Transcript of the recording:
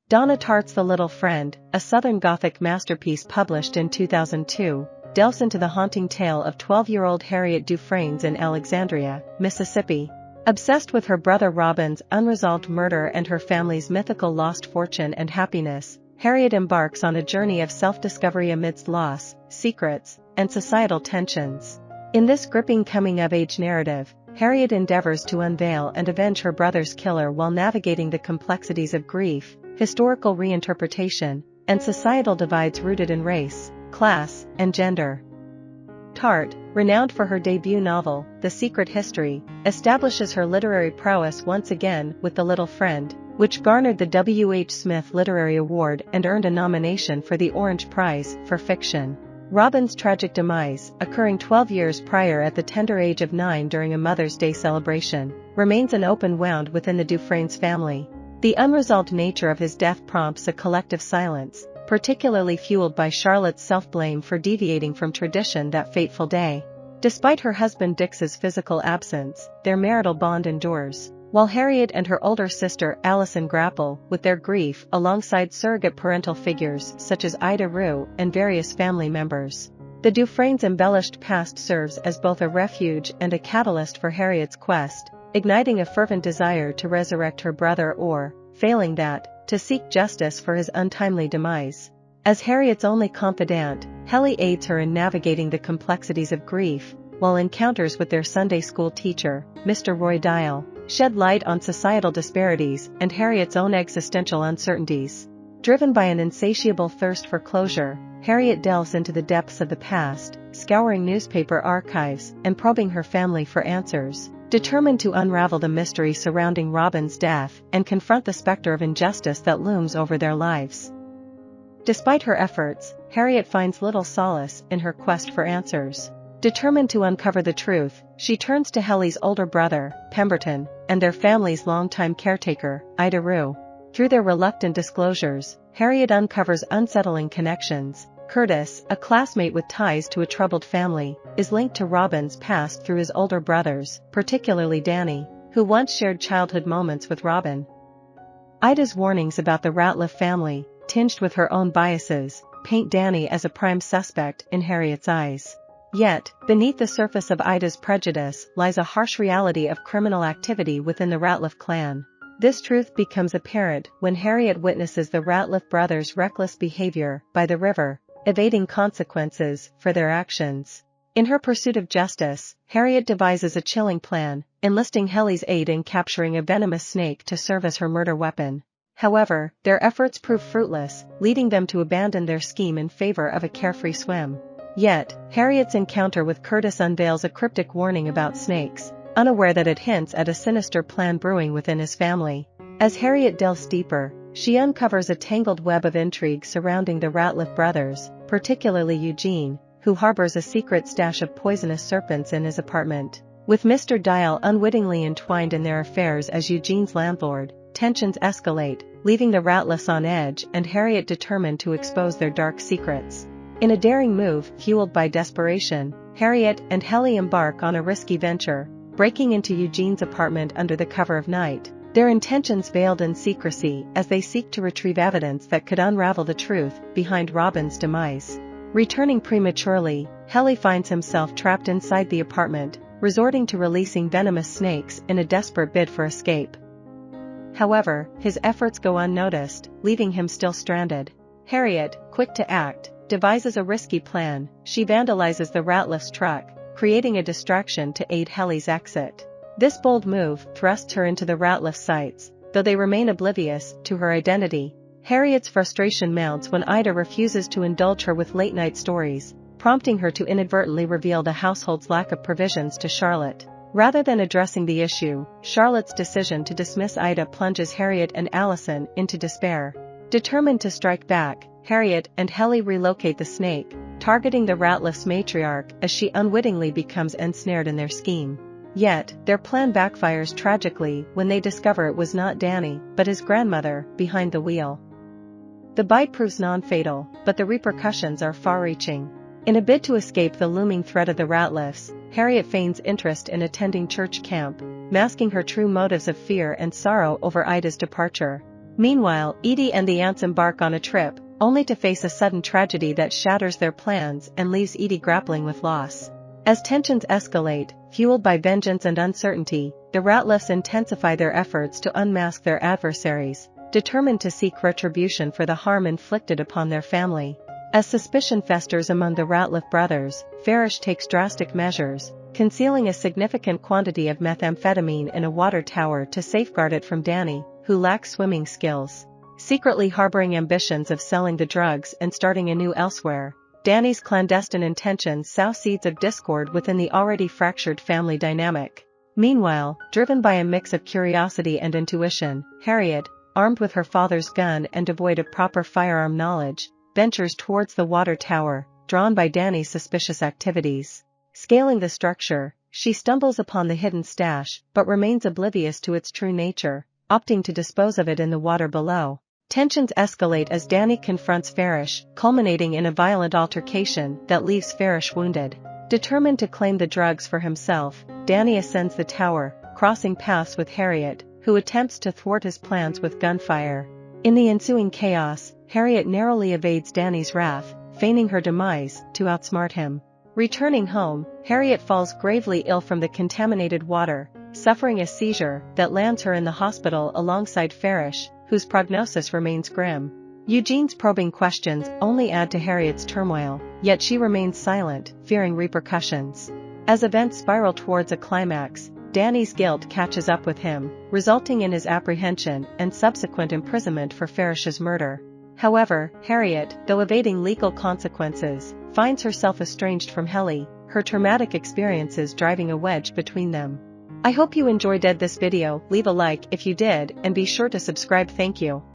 Donna Tartt's The Little Friend, a Southern Gothic masterpiece published in 2002, delves into the haunting tale of 12-year-old Harriet Dufresnes in Alexandria, Mississippi. Obsessed with her brother Robin's unresolved murder and her family's mythical lost fortune and happiness, Harriet embarks on a journey of self-discovery amidst loss, secrets, and societal tensions. In this gripping coming-of-age narrative, Harriet endeavors to unveil and avenge her brother's killer while navigating the complexities of grief, historical reinterpretation, and societal divides rooted in race, class, and gender. Tartt, renowned for her debut novel, The Secret History, establishes her literary prowess once again with The Little Friend, which garnered the W. H. Smith Literary Award and earned a nomination for the Orange Prize for Fiction. Robin's tragic demise, occurring 12 years prior at the tender age of 9 during a Mother's Day celebration, remains an open wound within the Dufresnes family. The unresolved nature of his death prompts a collective silence, particularly fueled by Charlotte's self-blame for deviating from tradition that fateful day. Despite her husband Dix's physical absence, their marital bond endures, while Harriet and her older sister Allison grapple with their grief alongside surrogate parental figures such as Ida Rue and various family members. The Dufresnes' embellished past serves as both a refuge and a catalyst for Harriet's quest, igniting a fervent desire to resurrect her brother or, failing that, to seek justice for his untimely demise. As Harriet's only confidant, Hely aids her in navigating the complexities of grief, while encounters with their Sunday school teacher, Mr. Roy Dial, shed light on societal disparities and Harriet's own existential uncertainties. Driven by an insatiable thirst for closure, Harriet delves into the depths of the past, scouring newspaper archives and probing her family for answers, determined to unravel the mystery surrounding Robin's death and confront the specter of injustice that looms over their lives. Despite her efforts, Harriet finds little solace in her quest for answers. Determined to uncover the truth, she turns to Hely's older brother, Pemberton, and their family's longtime caretaker, Ida Rue. Through their reluctant disclosures, Harriet uncovers unsettling connections. Curtis, a classmate with ties to a troubled family, is linked to Robin's past through his older brothers, particularly Danny, who once shared childhood moments with Robin. Ida's warnings about the Ratliff family, tinged with her own biases, paint Danny as a prime suspect in Harriet's eyes. Yet, beneath the surface of Ida's prejudice lies a harsh reality of criminal activity within the Ratliff clan. This truth becomes apparent when Harriet witnesses the Ratliff brothers' reckless behavior by the river, evading consequences for their actions. In her pursuit of justice, Harriet devises a chilling plan, enlisting Hely's aid in capturing a venomous snake to serve as her murder weapon. However, their efforts prove fruitless, leading them to abandon their scheme in favor of a carefree swim. Yet, Harriet's encounter with Curtis unveils a cryptic warning about snakes, unaware that it hints at a sinister plan brewing within his family. As Harriet delves deeper, she uncovers a tangled web of intrigue surrounding the Ratliff brothers, particularly Eugene, who harbors a secret stash of poisonous serpents in his apartment. With Mr. Dial unwittingly entwined in their affairs as Eugene's landlord, tensions escalate, leaving the Ratliffs on edge and Harriet determined to expose their dark secrets. In a daring move fueled by desperation, Harriet and Hely embark on a risky venture, breaking into Eugene's apartment under the cover of night, their intentions veiled in secrecy as they seek to retrieve evidence that could unravel the truth behind Robin's demise. Returning prematurely, Hely finds himself trapped inside the apartment, resorting to releasing venomous snakes in a desperate bid for escape. However, his efforts go unnoticed, leaving him still stranded. Harriet, quick to act, devises a risky plan. She vandalizes the Ratliff's truck, creating a distraction to aid Hely's exit. This bold move thrusts her into the Ratliff sights, though they remain oblivious to her identity. Harriet's frustration mounts when Ida refuses to indulge her with late-night stories, prompting her to inadvertently reveal the household's lack of provisions to Charlotte. Rather than addressing the issue, Charlotte's decision to dismiss Ida plunges Harriet and Allison into despair. Determined to strike back, Harriet and Hely relocate the snake, targeting the Ratliff's matriarch as she unwittingly becomes ensnared in their scheme. Yet, their plan backfires tragically when they discover it was not Danny, but his grandmother, behind the wheel. The bite proves non-fatal, but the repercussions are far-reaching. In a bid to escape the looming threat of the Ratliffs, Harriet feigns interest in attending church camp, masking her true motives of fear and sorrow over Ida's departure. Meanwhile, Edie and the aunts embark on a trip, only to face a sudden tragedy that shatters their plans and leaves Edie grappling with loss. As tensions escalate, fueled by vengeance and uncertainty, the Ratliffs intensify their efforts to unmask their adversaries, determined to seek retribution for the harm inflicted upon their family. As suspicion festers among the Ratliff brothers, Farish takes drastic measures, concealing a significant quantity of methamphetamine in a water tower to safeguard it from Danny, who lacks swimming skills. Secretly harboring ambitions of selling the drugs and starting anew elsewhere, Danny's clandestine intentions sow seeds of discord within the already fractured family dynamic. Meanwhile, driven by a mix of curiosity and intuition, Harriet, armed with her father's gun and devoid of proper firearm knowledge, ventures towards the water tower, drawn by Danny's suspicious activities. Scaling the structure, she stumbles upon the hidden stash but remains oblivious to its true nature, opting to dispose of it in the water below. Tensions escalate as Danny confronts Farish, culminating in a violent altercation that leaves Farish wounded. Determined to claim the drugs for himself, Danny ascends the tower, crossing paths with Harriet, who attempts to thwart his plans with gunfire. In the ensuing chaos, Harriet narrowly evades Danny's wrath, feigning her demise to outsmart him. Returning home, Harriet falls gravely ill from the contaminated water, suffering a seizure that lands her in the hospital alongside Farish, whose prognosis remains grim. Eugene's probing questions only add to Harriet's turmoil, yet she remains silent, fearing repercussions. As events spiral towards a climax, Danny's guilt catches up with him, resulting in his apprehension and subsequent imprisonment for Farish's murder. However, Harriet, though evading legal consequences, finds herself estranged from Hely, her traumatic experiences driving a wedge between them. I hope you enjoyed this video. Leave a like if you did and be sure to subscribe. Thank you.